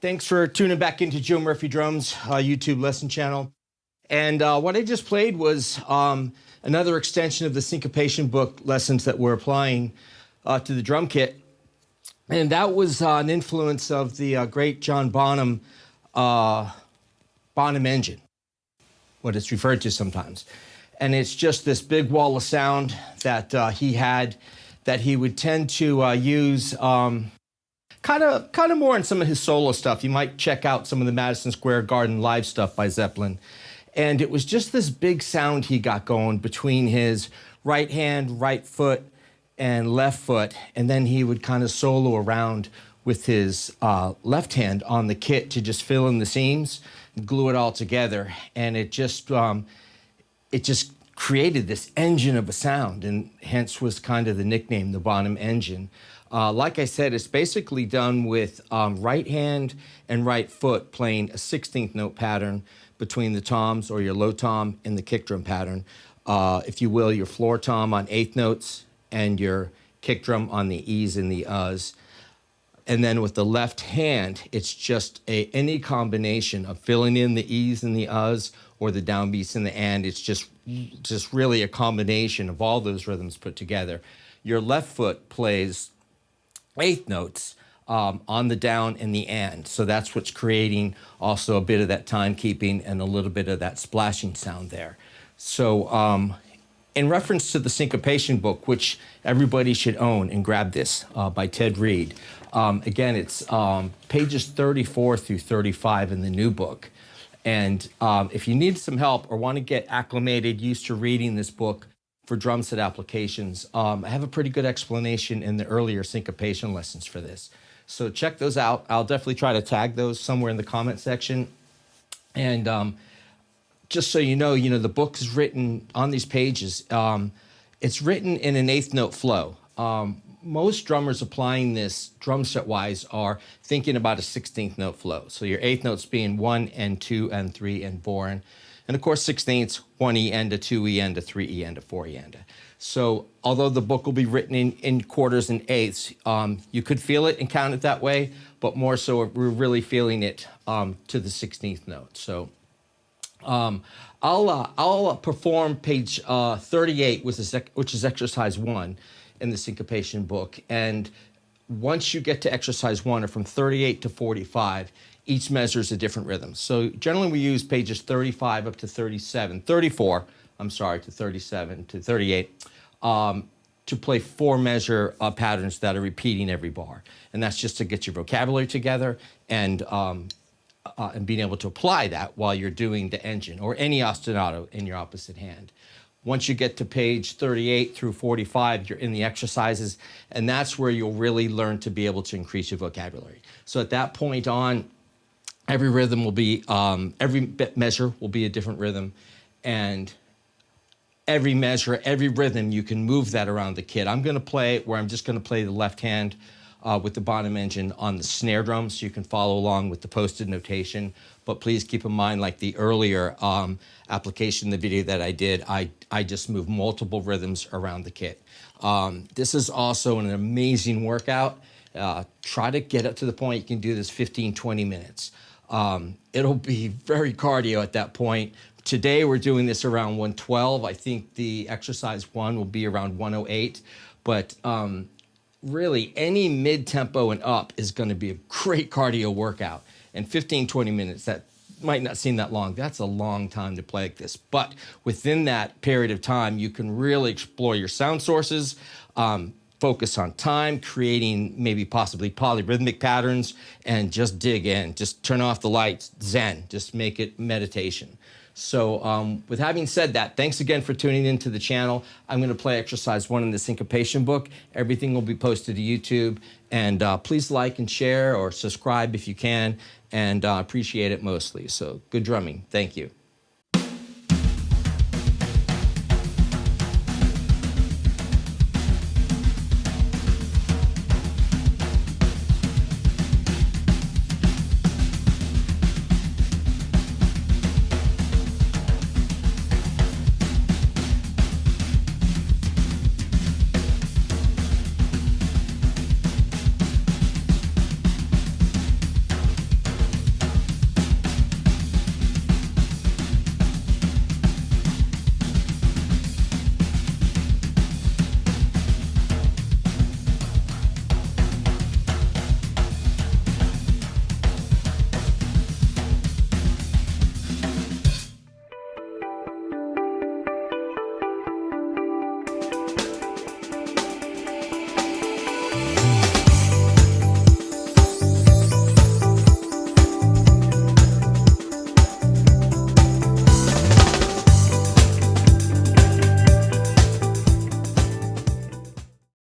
Thanks for tuning back into Joe Murphy Drums YouTube lesson channel. And what I just played was another extension of the Syncopation book lessons that we're applying to the drum kit. And that was an influence of the great John Bonham, Bonham engine, what it's referred to sometimes. And it's just this big wall of sound that he had that he would tend to use kind of more in some of his solo stuff. You might check out some of the Madison Square Garden live stuff by Zeppelin. And it was just this big sound he got going between his right hand, right foot, and left foot. And then he would kind of solo around with his left hand on the kit to just fill in the seams and glue it all together. And it just created this engine of a sound, and hence was kind of the nickname, the Bonham engine. Like I said, it's basically done with right hand and right foot playing a 16th note pattern between the toms, or your low tom, and the kick drum pattern. If you will, your floor tom on 8th notes and your kick drum on the E's and the U's. And then with the left hand, it's just any combination of filling in the E's and the U's or the downbeats and the and. It's just really a combination of all those rhythms put together. Your left foot plays 8th notes on the down and the and. So that's what's creating also a bit of that timekeeping and a little bit of that splashing sound there. So in reference to the Syncopation book, which everybody should own and grab this by Ted Reed. Again, it's pages 34 through 35 in the new book. And if you need some help or want to get acclimated, used to reading this book for drum set applications, I have a pretty good explanation in the earlier Syncopation lessons for this. So check those out. I'll definitely try to tag those somewhere in the comment section. And just so you know, the book is written on these pages. It's written in an 8th note flow. Most drummers applying this drum set wise are thinking about a 16th note flow. So your 8th notes being 1 and 2 and 3 and 4. And of course 16ths, 1 E and a 2 E and a 3 E and a 4 E and a. So although the book will be written in quarters and eighths, you could feel it and count it that way, but more so we're really feeling it to the 16th note. So I'll perform page 38, which is exercise 1 in the Syncopation book. And once you get to exercise 1, or from 38 to 45, each measures a different rhythm. So generally we use pages 34 to 37 to 38 to play 4 measure patterns that are repeating every bar. And that's just to get your vocabulary together and being able to apply that while you're doing the engine or any ostinato in your opposite hand. Once you get to page 38 through 45, you're in the exercises, and that's where you'll really learn to be able to increase your vocabulary. So at that point on, every rhythm will be, every measure will be a different rhythm, and every measure, every rhythm, you can move that around the kit. I'm gonna play it where I'm just gonna play the left hand with the Bonham engine on the snare drum, so you can follow along with the posted notation. But please keep in mind, like the earlier application, the video that I did, I just moved multiple rhythms around the kit. This is also an amazing workout. Try to get up to the point you can do this 15, 20 minutes. It'll be very cardio at that point. Today we're doing this around 112. I think the exercise 1 will be around 108. But really, any mid-tempo and up is going to be a great cardio workout. And 15, 20 minutes, that might not seem that long. That's a long time to play like this. But within that period of time, you can really explore your sound sources, focus on time, creating maybe possibly polyrhythmic patterns, and just dig in. Just turn off the lights, zen. Just make it meditation. So with having said that, thanks again for tuning into the channel. I'm going to play exercise 1 in the Syncopation book. Everything will be posted to YouTube. And please like and share or subscribe if you can. And appreciate it mostly. So good drumming. Thank you.